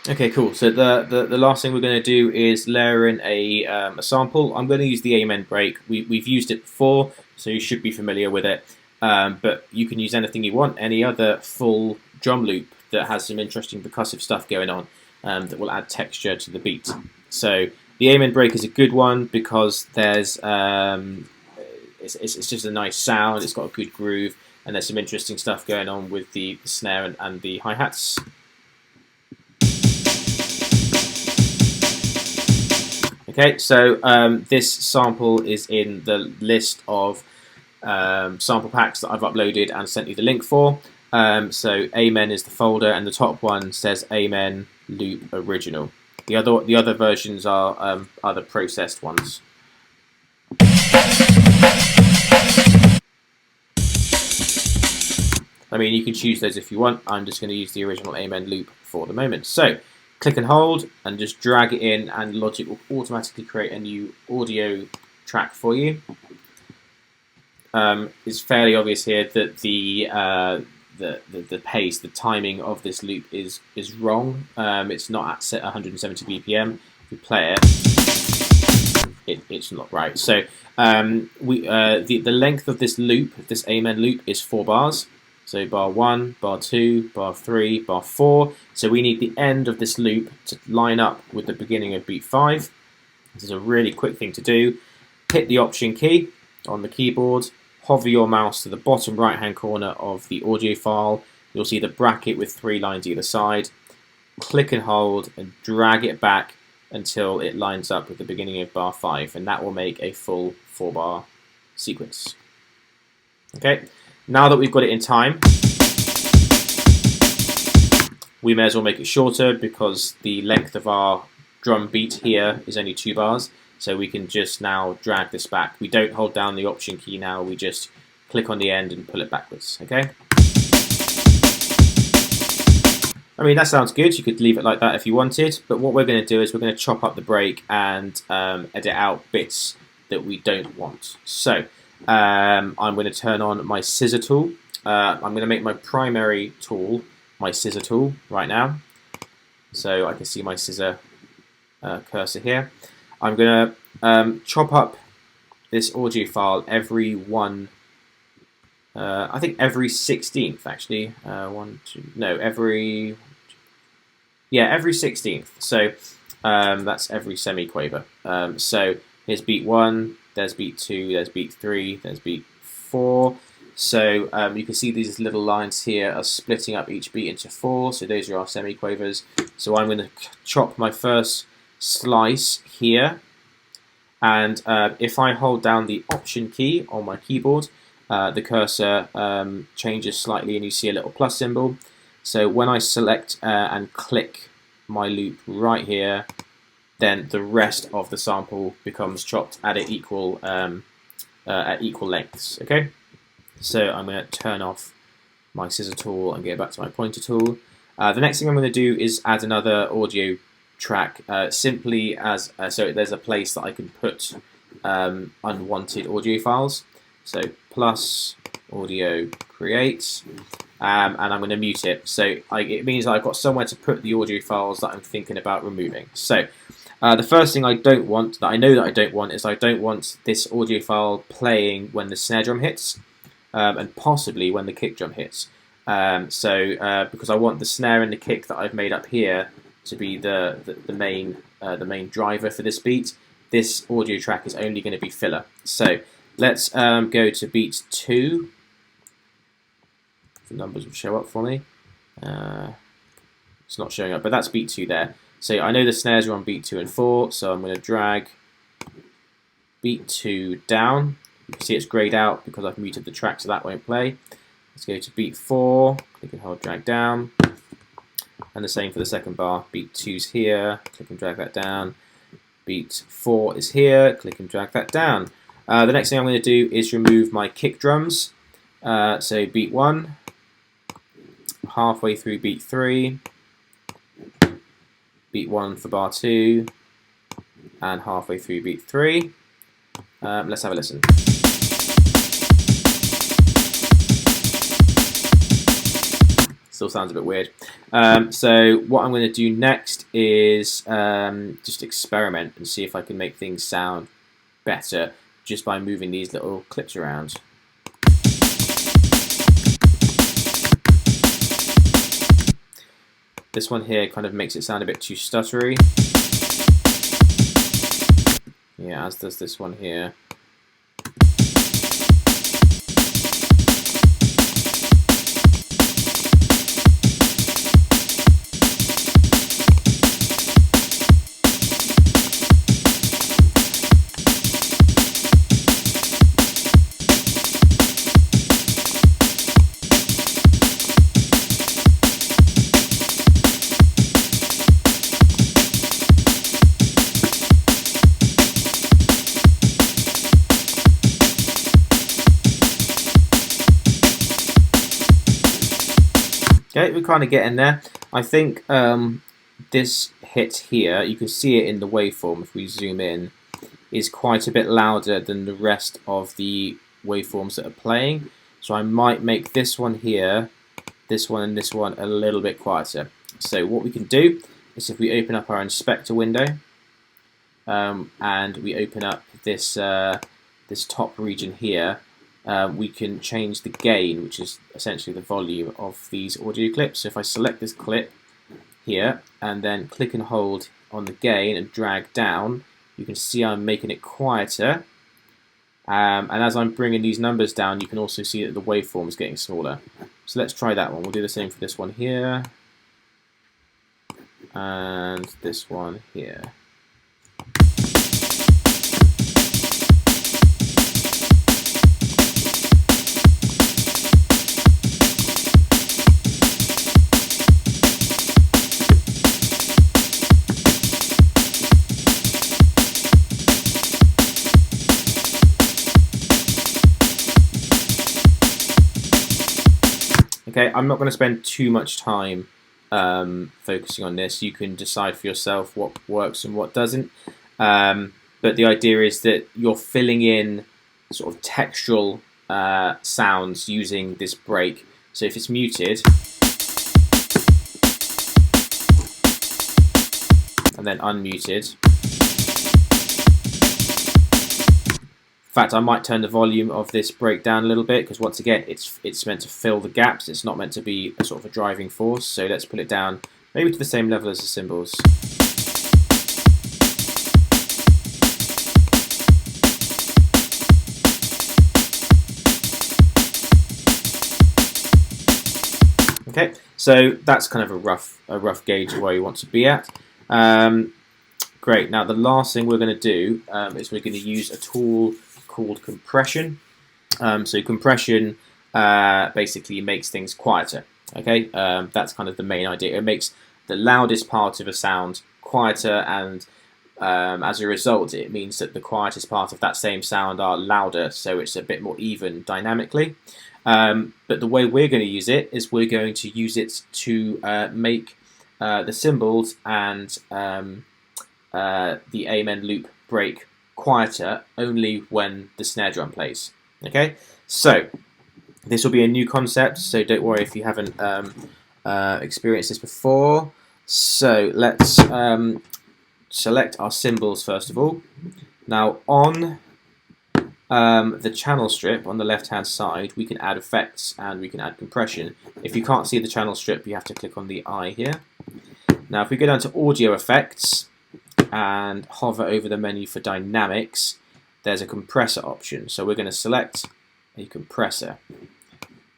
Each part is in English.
Okay, cool. So the last thing we're going to do is layer in a sample. I'm going to use the Amen break. We've used it before, so you should be familiar with it. But you can use anything you want, any other full drum loop that has some interesting percussive stuff going on that will add texture to the beat. So the Amen break is a good one because there's it's just a nice sound. It's got a good groove, and there's some interesting stuff going on with the snare and the hi-hats. Okay, so this sample is in the list of sample packs that I've uploaded and sent you the link for. So Amen is the folder, and the top one says Amen Loop Original. The other versions are the processed ones. I mean, you can choose those if you want. I'm just going to use the original Amen loop for the moment. So click and hold and just drag it in, and Logic will automatically create a new audio track for you. It's fairly obvious here that the pace, the timing of this loop is wrong. It's not at set 170 BPM. If you play it, it's not right. So the length of this loop, this Amen loop, is 4 bars. So bar 1, bar 2, bar 3, bar 4. So we need the end of this loop to line up with the beginning of beat 5. This is a really quick thing to do. Hit the Option key on the keyboard, hover your mouse to the bottom right hand corner of the audio file. You'll see the bracket with 3 lines either side. Click and hold and drag it back until it lines up with the beginning of bar 5, and that will make a full 4-bar sequence. Okay. Now that we've got it in time, we may as well make it shorter because the length of our drum beat here is only 2 bars. So we can just now drag this back. We don't hold down the Option key now, we just click on the end and pull it backwards, okay? I mean, that sounds good. You could leave it like that if you wanted, but what we're going to do is we're going to chop up the break and edit out bits that we don't want. So I'm going to turn on my scissor tool. I'm going to make my primary tool my scissor tool right now. So I can see my scissor cursor here. I'm going to chop up this audio file every I think every 16th actually. Every 16th. So that's every semi-quaver. So here's beat 1, there's beat 2, there's beat 3, there's beat 4. So you can see these little lines here are splitting up each beat into 4. So those are our semi-quavers. So I'm going to chop my first slice here. And if I hold down the Option key on my keyboard, the cursor changes slightly and you see a little plus symbol. So when I select and click my loop right here, then the rest of the sample becomes chopped at equal lengths. Okay, so I'm going to turn off my scissor tool and get back to my pointer tool. The next thing I'm going to do is add another audio track, simply as so there's a place that I can put unwanted audio files. So plus audio create, and I'm going to mute it. So it means I've got somewhere to put the audio files that I'm thinking about removing. So the first thing I don't want, that I know that I don't want, is I don't want this audio file playing when the snare drum hits, and possibly when the kick drum hits. Because I want the snare and the kick that I've made up here to be the main driver for this beat. This audio track is only going to be filler. So let's go to beat 2. The numbers will show up for me. It's not showing up, but that's beat 2 there. So I know the snares are on beat 2 and 4, so I'm going to drag beat 2 down. You can see it's grayed out because I've muted the track, so that won't play. Let's go to beat 4, click and hold, drag down. And the same for the second bar. Beat 2's here, click and drag that down. Beat 4 is here, click and drag that down. The next thing I'm going to do is remove my kick drums. So beat 1, halfway through beat 3, beat 1 for bar 2, and halfway through beat 3. Let's have a listen. Still sounds a bit weird. So what I'm going to do next is just experiment and see if I can make things sound better just by moving these little clips around. This one here kind of makes it sound a bit too stuttery. Yeah, as does this one here. Okay, we're kind of getting there. I think this hit here, you can see it in the waveform if we zoom in, is quite a bit louder than the rest of the waveforms that are playing. So I might make this one here, this one and this one a little bit quieter. So what we can do is if we open up our inspector window and we open up this, this top region here, we can change the gain, which is essentially the volume of these audio clips. So if I select this clip here and then click and hold on the gain and drag down, you can see I'm making it quieter. And as I'm bringing these numbers down, you can also see that the waveform is getting smaller. So let's try that one. We'll do the same for this one here and this one here. Okay, I'm not going to spend too much time focusing on this. You can decide for yourself what works and what doesn't. But the idea is that you're filling in sort of textural sounds using this break. So if it's muted, and then unmuted. In fact, I might turn the volume of this break down a little bit because once again, it's meant to fill the gaps. It's not meant to be a sort of a driving force. So let's put it down maybe to the same level as the cymbals. Okay, so that's kind of a rough gauge of where you want to be at. Great. Now the last thing we're going to do is we're going to use a tool called compression. So compression basically makes things quieter. Okay, that's kind of the main idea. It makes the loudest part of a sound quieter, and as a result, it means that the quietest part of that same sound are louder, so it's a bit more even dynamically. But the way we're going to use it is we're going to use it to make the cymbals and the amen loop break quieter only when the snare drum plays. Okay, so this will be a new concept, so don't worry if you haven't experienced this before. So let's select our cymbals first of all. Now on the channel strip on the left hand side, we can add effects and we can add compression. If you can't see the channel strip, you have to click on the eye here. Now if we go down to audio effects and hover over the menu for dynamics, there's a compressor option. So we're going to select a compressor.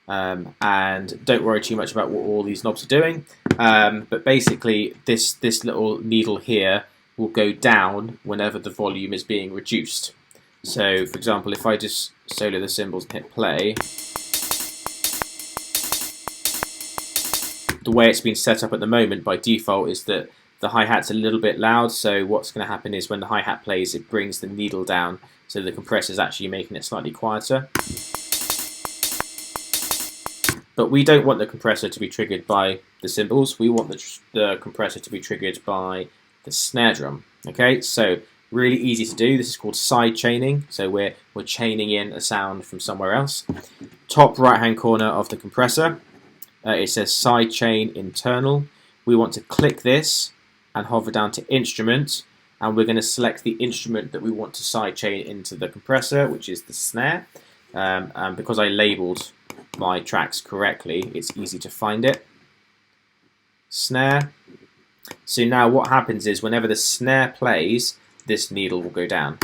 And don't worry too much about what all these knobs are doing. But basically this little needle here will go down whenever the volume is being reduced. So for example, if I just solo the cymbals and hit play, the way it's been set up at the moment by default is that the hi-hat's a little bit loud, so what's going to happen is when the hi-hat plays, it brings the needle down, so the compressor is actually making it slightly quieter. But we don't want the compressor to be triggered by the cymbals, we want the compressor to be triggered by the snare drum. Okay, so really easy to do. This is called side chaining, so we're chaining in a sound from somewhere else. Top right hand corner of the compressor, it says sidechain internal. We want to click this and hover down to instrument, and we're going to select the instrument that we want to sidechain into the compressor, which is the snare. And because I labeled my tracks correctly, it's easy to find it. Snare. So now what happens is whenever the snare plays, this needle will go down.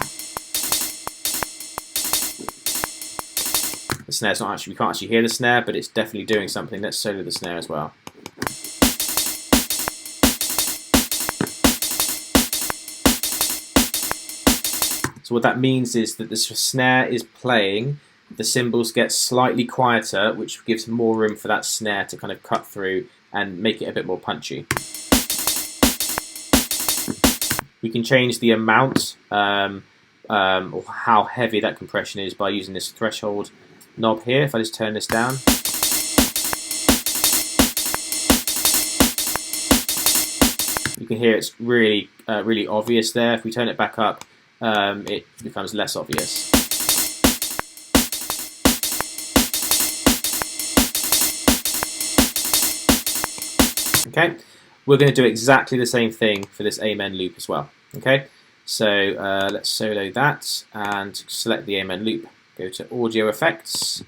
The snare's not actually, we can't actually hear the snare, but it's definitely doing something. Let's solo the snare as well. So what that means is that the snare is playing, the cymbals get slightly quieter, which gives more room for that snare to kind of cut through and make it a bit more punchy. We can change the amount or how heavy that compression is by using this threshold knob here. If I just turn this down, you can hear it's really, really obvious there. If we turn it back up, it becomes less obvious. Okay, we're going to do exactly the same thing for this amen loop as well. Okay, so let's solo that and select the amen loop. Go to Audio Effects,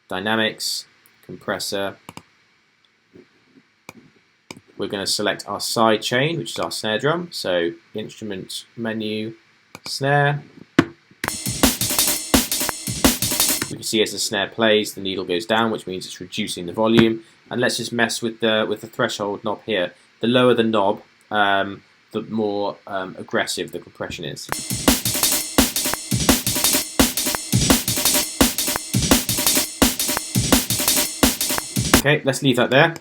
Dynamics, Compressor. We're going to select our side chain, which is our snare drum. So Instrument, Menu, Snare. You can see as the snare plays, the needle goes down, which means it's reducing the volume. And let's just mess with the threshold knob here. The lower the knob, the more aggressive the compression is. Okay, let's leave that there.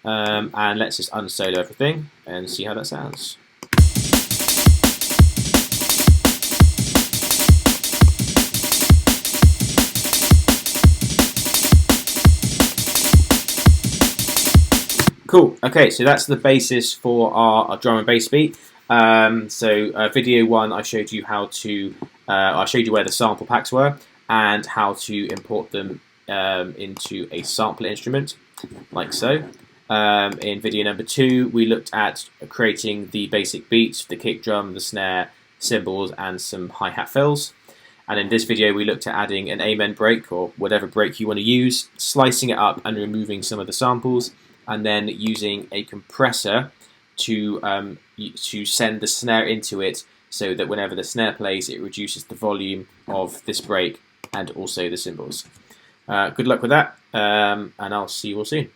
And let's just unsolo everything and see how that sounds. Cool. Okay, so that's the basis for our drum and bass beat. Video 1, I showed you how to, I showed you where the sample packs were and how to import them into a sampler instrument, like so. In video number 2, we looked at creating the basic beats, the kick drum, the snare, cymbals, and some hi-hat fills. And in this video, we looked at adding an amen break, or whatever break you want to use, slicing it up and removing some of the samples, and then using a compressor to send the snare into it, so that whenever the snare plays, it reduces the volume of this break and also the cymbals. Good luck with that, and I'll see you all soon.